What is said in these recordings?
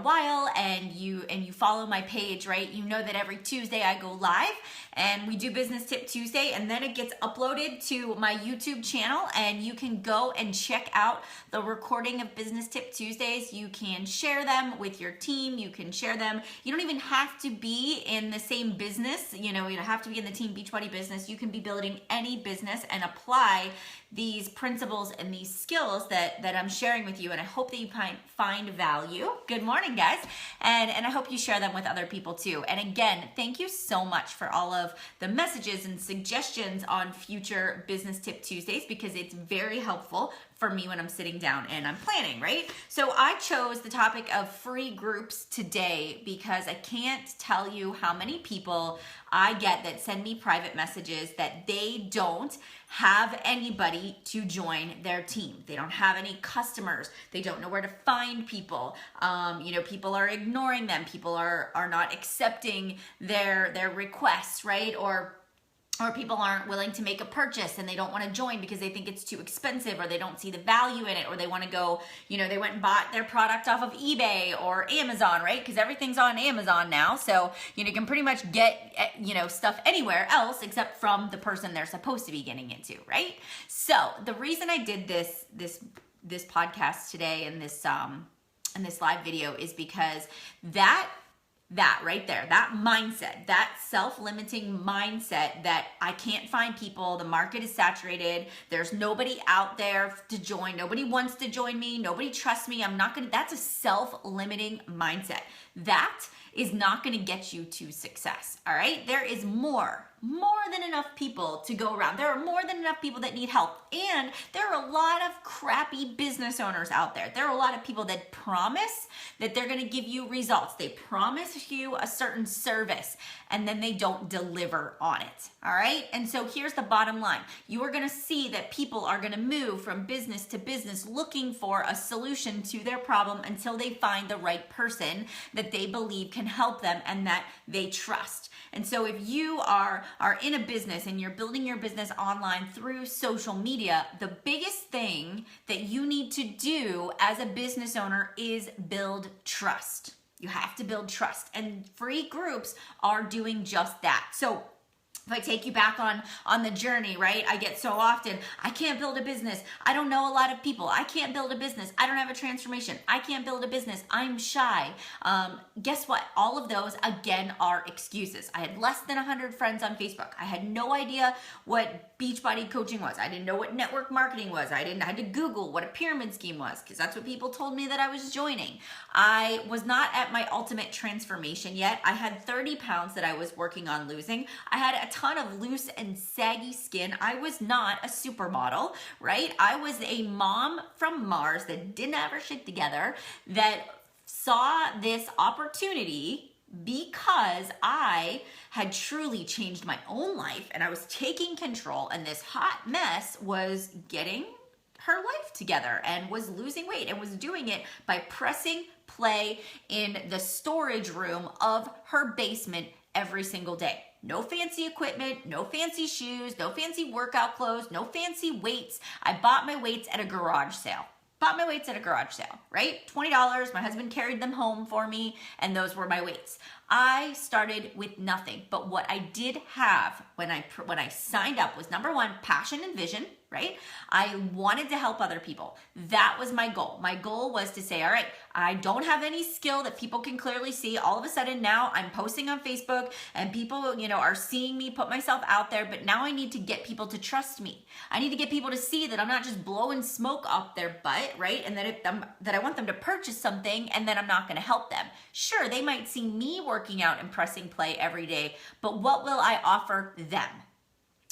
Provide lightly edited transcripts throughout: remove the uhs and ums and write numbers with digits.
while and you follow my page, right, you know that every Tuesday I go live and we do Business Tip Tuesday, and then it gets uploaded to my YouTube channel, and you can go and check out the recording of Business Tip Tuesdays. You can share them with your team. You can share them. You don't even have to be in the same business. You don't have to be in the Team Beachbody business. You can be building any business and apply these principles and these skills that I'm sharing with you, and I hope that you find value. Good morning, guys, and I hope you share them with other people too. And again, thank you so much for all of the messages and suggestions on future Business Tip Tuesdays, because it's very helpful for me when I'm sitting down and I'm planning, right? So I chose the topic of free groups today because I can't tell you how many people I get that send me private messages that they don't have anybody to join their team. They don't have any customers. They don't know where to find people. People are ignoring them. People are not accepting their requests, right? Or people aren't willing to make a purchase and they don't want to join because they think it's too expensive, or they don't see the value in it, or they want to go, they went and bought their product off of eBay or Amazon, right? Because everything's on Amazon now. So, you can pretty much get, stuff anywhere else except from the person they're supposed to be getting into, right? So the reason I did this podcast today and this live video is because that right there, that mindset, that self-limiting mindset that I can't find people, the market is saturated, there's nobody out there to join, nobody wants to join me, nobody trusts me, that's a self-limiting mindset. That is not gonna get you to success, all right? There is more than enough people to go around. There are more than enough people that need help. And there are a lot of crappy business owners out there. There are a lot of people that promise that they're gonna give you results. They promise you a certain service and then they don't deliver on it, all right? And so here's the bottom line. You are gonna see that people are gonna move from business to business looking for a solution to their problem until they find the right person that they believe can help them and that they trust. And so if you are in a business and you're building your business online through social media, the biggest thing that you need to do as a business owner is build trust. You have to build trust, and free groups are doing just that. So if I take you back on the journey, right? I get so often, I can't build a business. I don't know a lot of people. I can't build a business. I don't have a transformation. I can't build a business. I'm shy. Guess what? All of those, again, are excuses. I had less than 100 friends on Facebook. I had no idea what Beachbody coaching was. I didn't know what network marketing was. I had to Google what a pyramid scheme was because that's what people told me that I was joining. I was not at my ultimate transformation yet. I had 30 pounds that I was working on losing. I had a ton of loose and saggy skin. I was not a supermodel, right? I was a mom from Mars that didn't have her shit together, that saw this opportunity because I had truly changed my own life and I was taking control, and this hot mess was getting her life together and was losing weight and was doing it by pressing play in the storage room of her basement every single day. No fancy equipment, no fancy shoes, no fancy workout clothes, no fancy weights. I bought my weights at a garage sale. Right? $20. My husband carried them home for me, and those were my weights. I started with nothing, but what I did have when I signed up was, number one, passion and vision, right? I wanted to help other people. That was my goal. My goal was to say, all right, I don't have any skill that people can clearly see. All of a sudden now I'm posting on Facebook and people, are seeing me put myself out there, but now I need to get people to trust me. I need to get people to see that I'm not just blowing smoke up their butt, right? And that I want them to purchase something and then I'm not going to help them. Sure, they might see me working out and pressing play every day, but what will I offer them?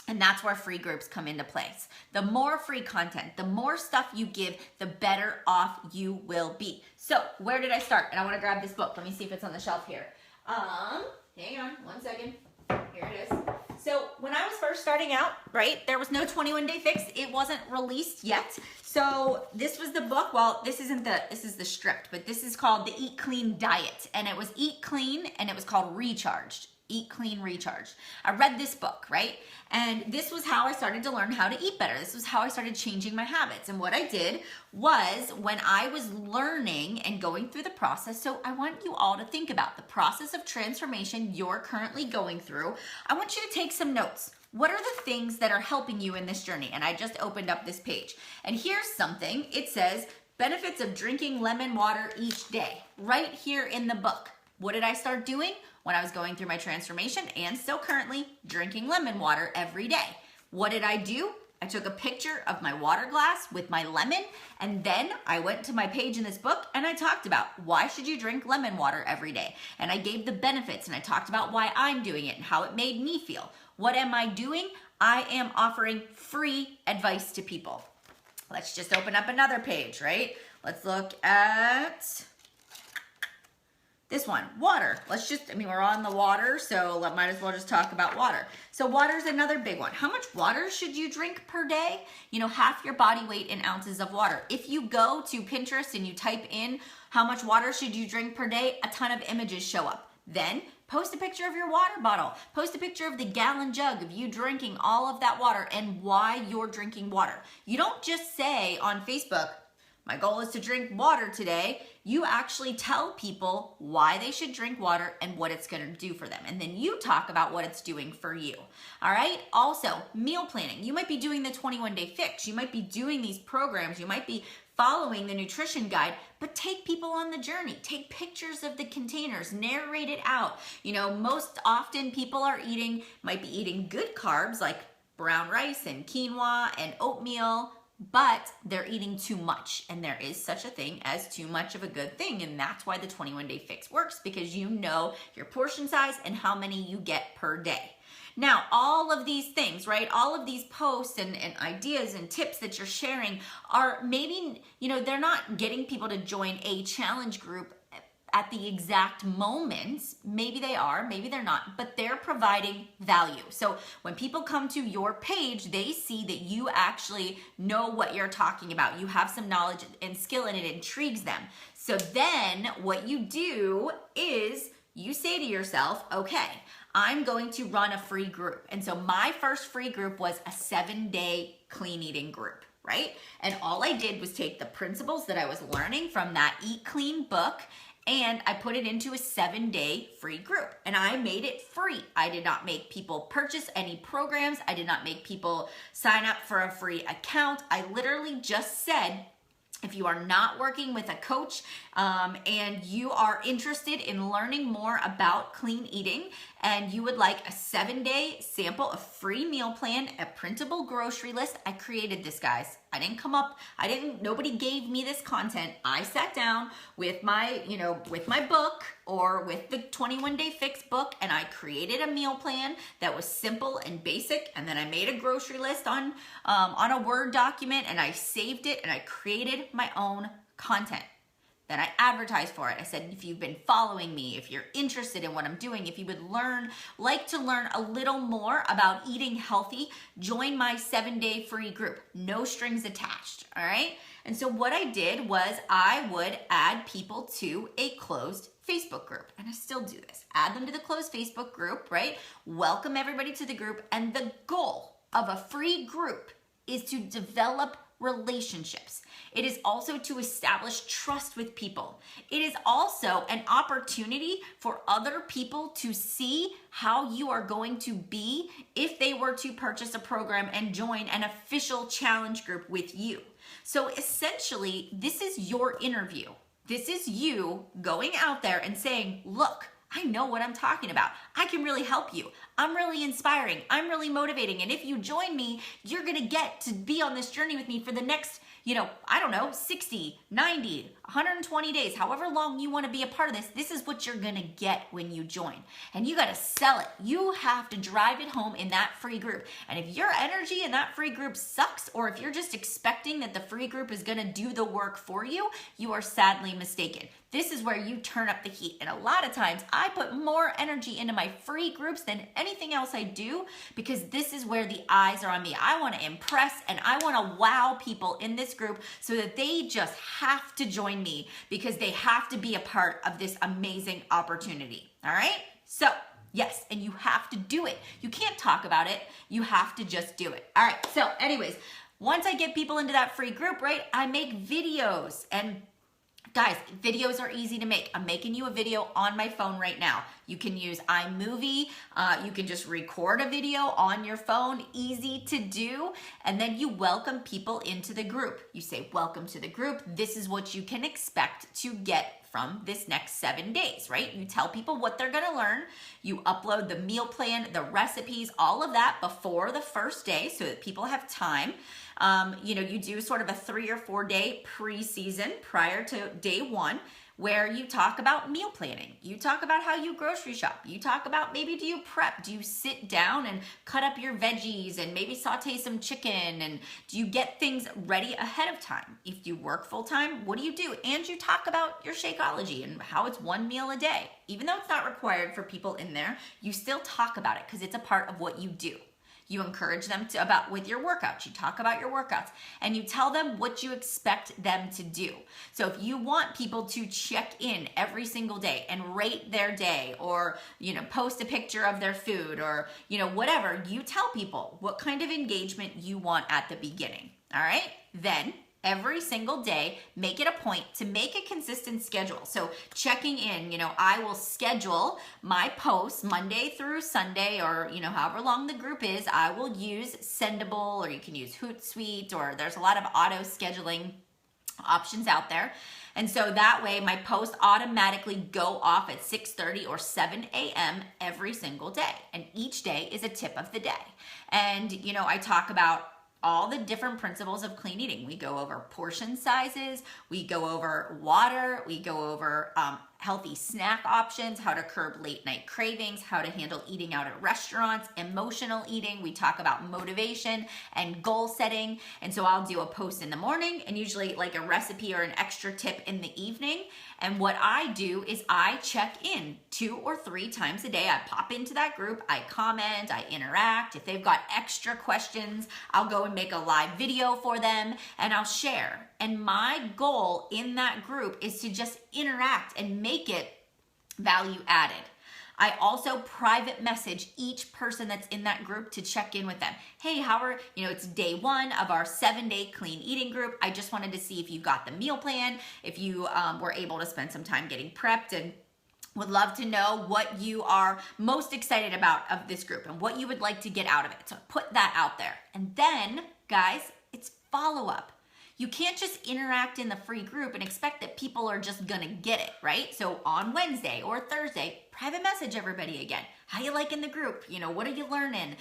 And that's where free groups come into place. The more free content, the more stuff you give, the better off you will be. So where did I start? And I want to grab this book. Let me see if it's on the shelf here. Hang on one second. Here it is. So when I was first starting out, right, there was no 21-day fix. It wasn't released yet. So this was the book. Well, this is the script, but this is called the Eat Clean Diet. And it was Eat Clean and it was called Recharged. Eat Clean, Recharge. I read this book, right? And this was how I started to learn how to eat better. This was how I started changing my habits. And what I did was when I was learning and going through the process, so I want you all to think about the process of transformation you're currently going through. I want you to take some notes. What are the things that are helping you in this journey? And I just opened up this page. And here's something. It says, benefits of drinking lemon water each day, right here in the book. What did I start doing when I was going through my transformation and still currently drinking lemon water every day? What did I do? I took a picture of my water glass with my lemon, and then I went to my page in this book and I talked about why should you drink lemon water every day? And I gave the benefits and I talked about why I'm doing it and how it made me feel. What am I doing? I am offering free advice to people. Let's just open up another page, right? Let's look at this one, water. We're on the water, so might as well just talk about water. So water is another big one. How much water should you drink per day? Half your body weight in ounces of water. If you go to Pinterest and you type in how much water should you drink per day, a ton of images show up. Then post a picture of your water bottle. Post a picture of the gallon jug of you drinking all of that water and why you're drinking water. You don't just say on Facebook, my goal is to drink water today. You actually tell people why they should drink water and what it's going to do for them. And then you talk about what it's doing for you. All right. Also, meal planning. You might be doing the 21-day fix. You might be doing these programs. You might be following the nutrition guide, but take people on the journey. Take pictures of the containers, narrate it out. Most often people might be eating good carbs like brown rice and quinoa and oatmeal, but they're eating too much, and there is such a thing as too much of a good thing, and that's why the 21-day fix works, because you know your portion size and how many you get per day. Now, all of these things, right, all of these posts and ideas and tips that you're sharing are maybe, they're not getting people to join a challenge group at the exact moments. Maybe they are, maybe they're not, but they're providing value. So when people come to your page, they see that you actually know what you're talking about. You have some knowledge and skill, and it intrigues them. So then what you do is you say to yourself, okay, I'm going to run a free group. And so my first free group was a 7-day clean eating group, right? And all I did was take the principles that I was learning from that Eat Clean book, and I put it into a 7-day free group, and I made it free. I did not make people purchase any programs. I did not make people sign up for a free account. I literally just said, if you are not working with a coach and you are interested in learning more about clean eating and you would like a 7-day sample, a free meal plan, a printable grocery list, I created this, guys. Nobody gave me this content. I sat down with my book or with the 21-day fix book, and I created a meal plan that was simple and basic, and then I made a grocery list on a Word document, and I saved it, and I created my own content. Then I advertised for it. I said, if you've been following me, if you're interested in what I'm doing, if you would like to learn a little more about eating healthy, join my 7-day free group. No strings attached, all right? And so what I did was I would add people to a closed Facebook group, and I still do this. Add them to the closed Facebook group, right? Welcome everybody to the group, and the goal of a free group is to develop relationships. It is also to establish trust with people. It is also an opportunity for other people to see how you are going to be if they were to purchase a program and join an official challenge group with you. So essentially, this is your interview. This is you going out there and saying, look, I know what I'm talking about. I can really help you. I'm really inspiring. I'm really motivating. And if you join me, you're going to get to be on this journey with me for the next, 60, 90, 120 days, however long you want to be a part of this. This is what you're going to get when you join. And you got to sell it. You have to drive it home in that free group. And if your energy in that free group sucks, or if you're just expecting that the free group is going to do the work for you, you are sadly mistaken. This is where you turn up the heat. And a lot of times I put more energy into my free groups than anything else I do, because this is where the eyes are on me. I want to impress and I want to wow people in this group so that they just have to join me, because they have to be a part of this amazing opportunity. All right? So Yes, and you have to do it. You can't talk about it. You have to just do it. All right, so anyways, once I get people into that free group, right, I make videos. And guys, videos are easy to make. I'm making you a video on my phone right now. You can use iMovie. You can just record a video on your phone, easy to do. And then you welcome people into the group. You say, welcome to the group. This is what you can expect to get from this next 7 days, right? You tell people what they're gonna learn. You upload the meal plan, the recipes, all of that before the first day so that people have time. You do sort of a 3 or 4 day pre-season prior to day 1 where you talk about meal planning. You talk about how you grocery shop. You talk about maybe do you prep? Do you sit down and cut up your veggies and maybe saute some chicken? And do you get things ready ahead of time? If you work full time, what do you do? And you talk about your Shakeology and how it's 1 meal a day. Even though it's not required for people in there, you still talk about it because it's a part of what you do. You encourage them with your workouts. You talk about your workouts and you tell them what you expect them to do. So if you want people to check in every single day and rate their day or, post a picture of their food or, whatever, you tell people what kind of engagement you want at the beginning. All right. Then every single day, make it a point to make a consistent schedule. So checking in, I will schedule my posts Monday through Sunday or, however long the group is. I will use Sendable or you can use Hootsuite or there's a lot of auto scheduling options out there. And so that way my posts automatically go off at 6:30 or 7 a.m. every single day. And each day is a tip of the day. And, I talk about all the different principles of clean eating. We go over portion sizes, we go over water, we go over healthy snack options, how to curb late night cravings, how to handle eating out at restaurants, emotional eating. We talk about motivation and goal setting. And so I'll do a post in the morning and usually like a recipe or an extra tip in the evening. And what I do is I check in 2 or 3 times a day. I pop into that group, I comment, I interact. If they've got extra questions, I'll go and make a live video for them and I'll share. And my goal in that group is to just interact and make it value added. I also private message each person that's in that group to check in with them. Hey, it's day 1 of our 7-day clean eating group. I just wanted to see if you got the meal plan, if you were able to spend some time getting prepped, and would love to know what you are most excited about of this group and what you would like to get out of it. So put that out there. And then, guys, it's follow-up. You can't just interact in the free group and expect that people are just gonna get it, right? So on Wednesday or Thursday, private message everybody again. How you liking the group? What are you learning?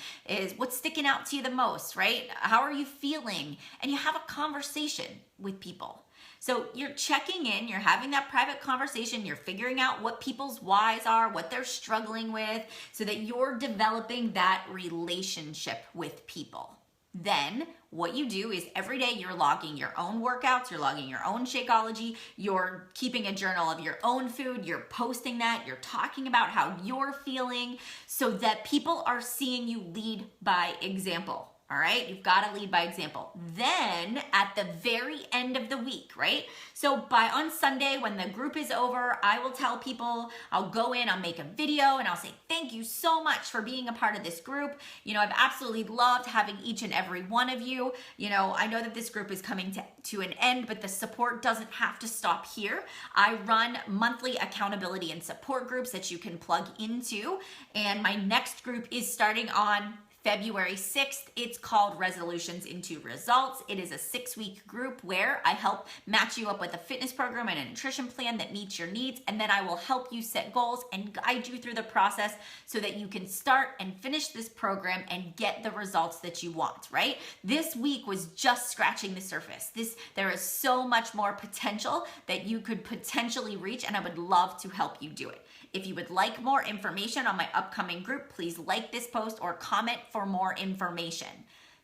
What's sticking out to you the most, right? How are you feeling? And you have a conversation with people. So you're checking in, you're having that private conversation, you're figuring out what people's whys are, what they're struggling with, so that you're developing that relationship with people. Then what you do is every day you're logging your own workouts, you're logging your own Shakeology, you're keeping a journal of your own food, you're posting that, you're talking about how you're feeling so that people are seeing you lead by example. All right, you've got to lead by example. Then at the very end of the week, right? So on Sunday when the group is over, I will tell people, I'll go in, I'll make a video and I'll say, thank you so much for being a part of this group. I've absolutely loved having each and every one of you. I know that this group is coming to an end, but the support doesn't have to stop here. I run monthly accountability and support groups that you can plug into. And my next group is starting on February 6th. It's called Resolutions into Results. It is a 6-week group where I help match you up with a fitness program and a nutrition plan that meets your needs. And then I will help you set goals and guide you through the process so that you can start and finish this program and get the results that you want, right? This week was just scratching the surface. There is so much more potential that you could potentially reach, and I would love to help you do it. If you would like more information on my upcoming group, please like this post or comment for more information.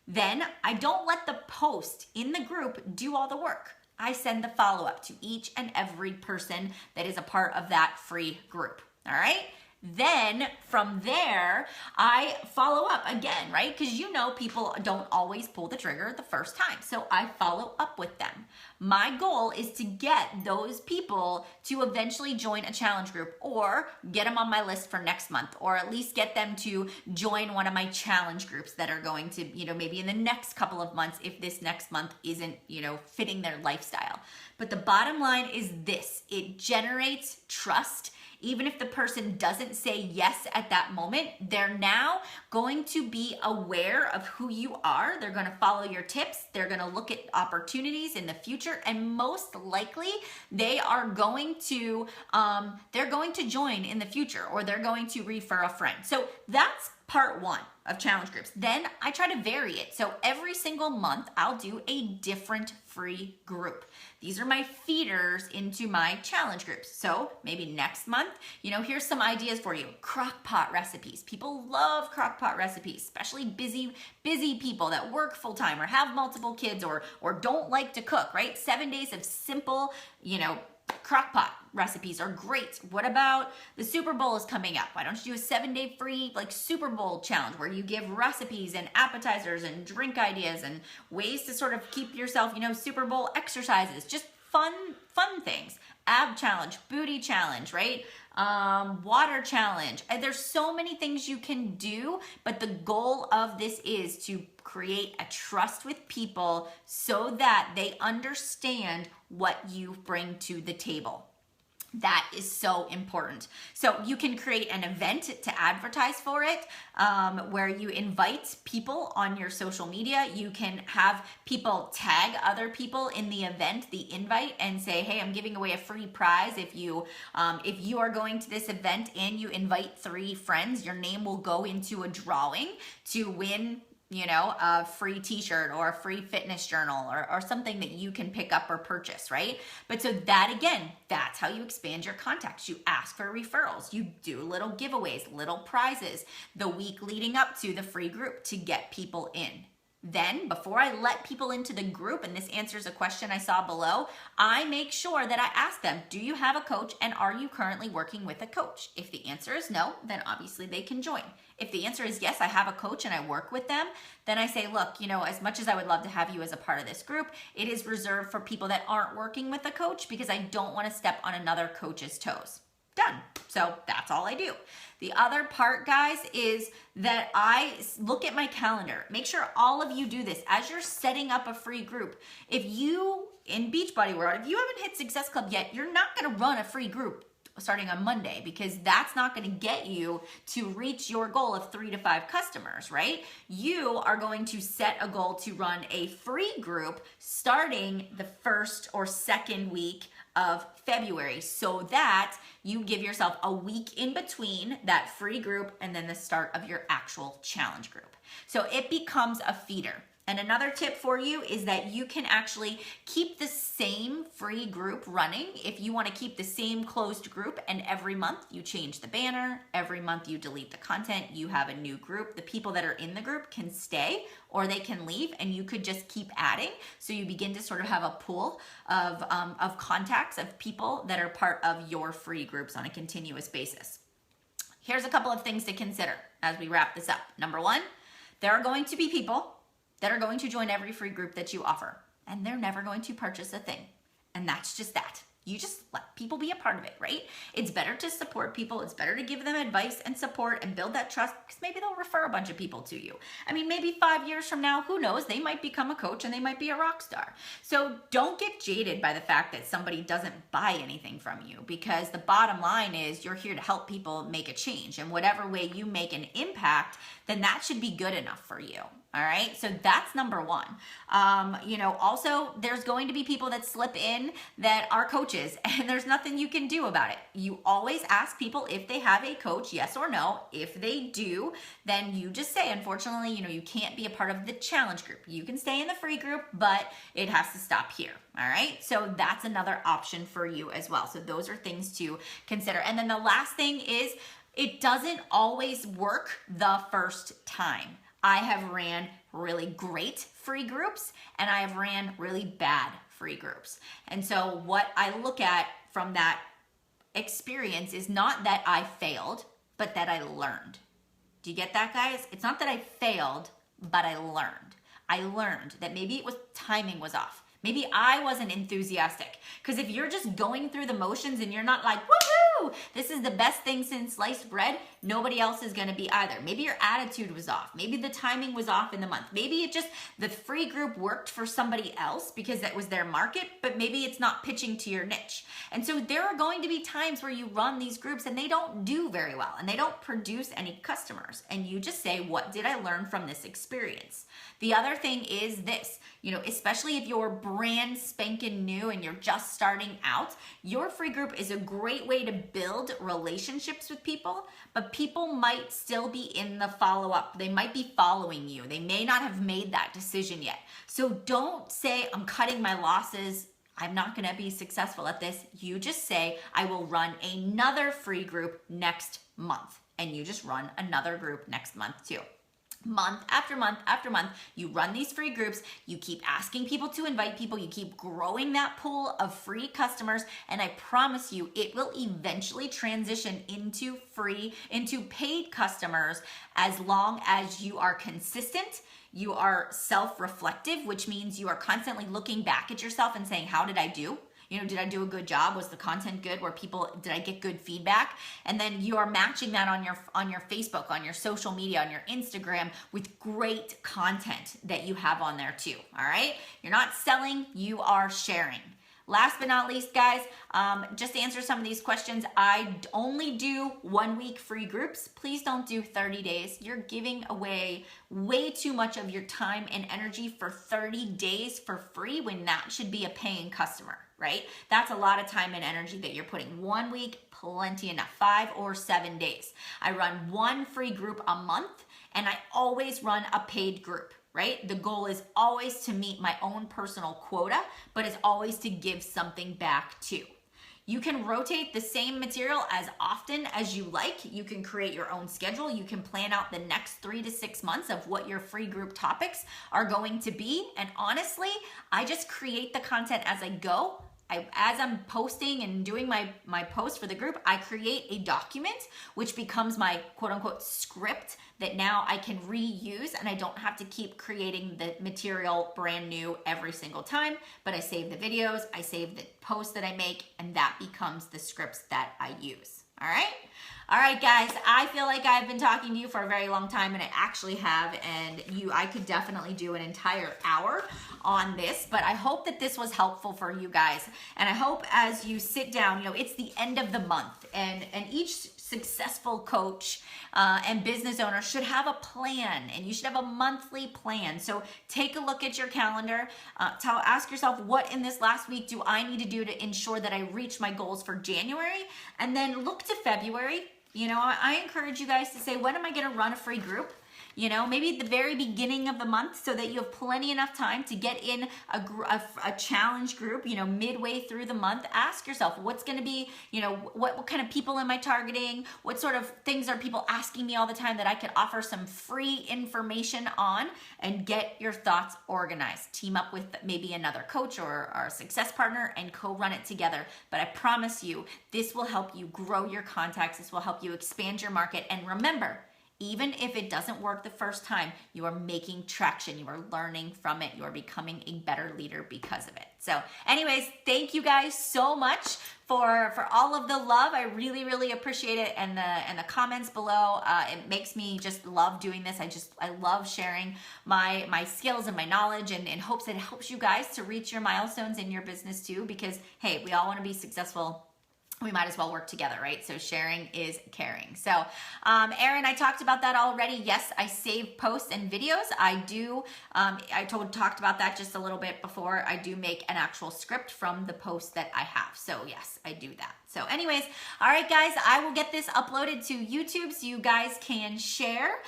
Then I don't let the post in the group do all the work. I send the follow-up to each and every person that is a part of that free group. All right? Then from there, I follow up again, right? Because you know people don't always pull the trigger the first time. So I follow up with them. My goal is to get those people to eventually join a challenge group or get them on my list for next month, or at least get them to join one of my challenge groups that are going to, maybe in the next couple of months if this next month isn't, fitting their lifestyle. But the bottom line is this: it generates trust. Even if the person doesn't say yes at that moment, they're now going to be aware of who you are. They're going to follow your tips. They're going to look at opportunities in the future, and most likely they are going to join in the future, or they're going to refer a friend. So that's part one of challenge groups. Then I try to vary it. So every single month I'll do a different free group. These are my feeders into my challenge groups. So maybe next month, here's some ideas for you. Crock pot recipes. People love crock pot recipes, especially busy people that work full time or have multiple kids or don't like to cook, right? 7 days of simple, crock pot recipes are great. What about the Super Bowl is coming up? Why don't you do a 7-day free Super Bowl challenge where you give recipes and appetizers and drink ideas and ways to sort of keep yourself, Super Bowl exercises, just fun things. Ab challenge, booty challenge, right? Water challenge. And there's so many things you can do, but the goal of this is to create a trust with people so that they understand what you bring to the table. That is so important. So you can create an event to advertise for it, where you invite people on your social media. You can have people tag other people in the event, the invite, and say, hey, I'm giving away a free prize. If you are going to this event and you invite 3 friends, your name will go into a drawing to win a free t-shirt or a free fitness journal or something that you can pick up or purchase, right? But so that, again, that's how you expand your contacts. You ask for referrals. You do little giveaways, little prizes the week leading up to the free group to get people in. Then, before I let people into the group, and this answers a question I saw below, I make sure that I ask them, do you have a coach and are you currently working with a coach? If the answer is no, then obviously they can join. If the answer is yes, I have a coach and I work with them, then I say, look, as much as I would love to have you as a part of this group, it is reserved for people that aren't working with a coach because I don't want to step on another coach's toes. Done. So that's all I do. The other part, guys, is that I look at my calendar. Make sure all of you do this as you're setting up a free group. If you, in Beachbody World, if you haven't hit Success Club yet, you're not going to run a free group starting on Monday, because that's not going to get you to reach your goal of 3 to 5 customers, right? You are going to set a goal to run a free group starting the first or second week of February, so that you give yourself a week in between that free group and then the start of your actual challenge group. So it becomes a feeder. And another tip for you is that you can actually keep the same free group running if you want to keep the same closed group, and every month you change the banner, every month you delete the content, you have a new group. The people that are in the group can stay or they can leave, and you could just keep adding. So you begin to sort of have a pool of contacts of people that are part of your free groups on a continuous basis. Here's a couple of things to consider as we wrap this up. Number 1, there are going to be people that are going to join every free group that you offer, and they're never going to purchase a thing. And that's just that. You just let people be a part of it, right? It's better to support people. It's better to give them advice and support and build that trust, because maybe they'll refer a bunch of people to you. I mean, maybe 5 years from now, who knows? They might become a coach and they might be a rock star. So don't get jaded by the fact that somebody doesn't buy anything from you, because the bottom line is you're here to help people make a change. And whatever way you make an impact, then that should be good enough for you. All right, so that's number 1. Also, there's going to be people that slip in that are coaches, and there's nothing you can do about it. You always ask people if they have a coach, yes or no. If they do, then you just say, unfortunately, you can't be a part of the challenge group. You can stay in the free group, but it has to stop here. All right, so that's another option for you as well. So those are things to consider. And then the last thing is, it doesn't always work the first time. I have ran really great free groups and I have ran really bad free groups. And so what I look at from that experience is not that I failed. but that I learned. Do you get that, guys? It's not that I failed, but I learned. I learned that maybe it was timing was off. Maybe I wasn't enthusiastic. Because if you're just going through the motions and you're not like, woohoo, this is the best thing since sliced bread, nobody else is going to be either. Maybe your attitude was off. Maybe the timing was off in the month. Maybe it just, the free group worked for somebody else because that was their market, but maybe it's not pitching to your niche. And so there are going to be times where you run these groups and they don't do very well and they don't produce any customers. And you just say, what did I learn from this experience? The other thing is this, especially if you're brand spanking new and you're just starting out, your free group is a great way to build relationships with people, but people might still be in the follow-up. They might be following you. They may not have made that decision yet. So don't say, I'm cutting my losses, I'm not gonna be successful at this. You just say, I will run another free group next month. And you just run another group next month too. Month after month after month, you run these free groups, you keep asking people to invite people, you keep growing that pool of free customers, and I promise you, it will eventually transition into paid customers as long as you are consistent, you are self-reflective, which means you are constantly looking back at yourself and saying, how did I do? Did I do a good job? Was the content good? Did I get good feedback? And then you are matching that on your Facebook, on your social media, on your Instagram with great content that you have on there too, all right? You're not selling, you are sharing. Last but not least, guys, just to answer some of these questions, I only do 1 week free groups. Please don't do 30 days. You're giving away way too much of your time and energy for 30 days for free when that should be a paying customer, right? That's a lot of time and energy that you're putting. 1 week, plenty enough, 5 or 7 days. I run one free group a month and I always run a paid group. Right? The goal is always to meet my own personal quota, but it's always to give something back too. You can rotate the same material as often as you like. You can create your own schedule. You can plan out the next 3 to 6 months of what your free group topics are going to be. And honestly, I just create the content as I go. As I'm posting and doing my post for the group, I create a document which becomes my quote unquote script that now I can reuse and I don't have to keep creating the material brand new every single time, but I save the videos, I save the posts that I make, and that becomes the scripts that I use. All right? All right, guys, I feel like I've been talking to you for a very long time, and I actually have, and I could definitely do an entire hour on this, but I hope that this was helpful for you guys. And I hope as you sit down, it's the end of the month, and each successful coach and business owner should have a plan, and you should have a monthly plan. So take a look at your calendar, ask yourself, what in this last week do I need to do to ensure that I reach my goals for January? And then look to February. I encourage you guys to say, when am I going to run a free group? Maybe at the very beginning of the month so that you have plenty enough time to get in a challenge group, midway through the month. Ask yourself, what's going to be, what kind of people am I targeting? What sort of things are people asking me all the time that I could offer some free information on, and get your thoughts organized. Team up with maybe another coach or a success partner and co-run it together. But I promise you, this will help you grow your contacts. This will help you expand your market. And remember, even if it doesn't work the first time, you are making traction. You are learning from it. You are becoming a better leader because of it. So anyways, thank you guys so much for all of the love. I really, really appreciate it. And the comments below, it makes me just love doing this. I love sharing my skills and my knowledge, and in hopes that it helps you guys to reach your milestones in your business too, because hey, we all want to be successful. We might as well work together, right? So sharing is caring. So Erin, I talked about that already. Yes, I save posts and videos. I do, talked about that just a little bit before. I do make an actual script from the posts that I have. So yes, I do that. So anyways, all right, guys, I will get this uploaded to YouTube so you guys can share.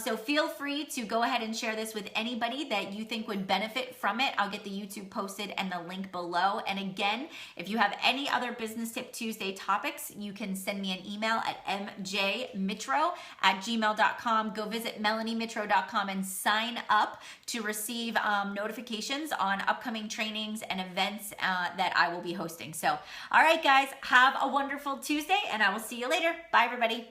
So feel free to go ahead and share this with anybody that you think would benefit from it. I'll get the YouTube posted and the link below. And again, if you have any other Business Tip Tuesday topics, you can send me an email at mjmitro@gmail.com. Go visit melaniemitro.com and sign up to receive notifications on upcoming trainings and events that I will be hosting. So, all right, guys, have a wonderful Tuesday, and I will see you later. Bye, everybody.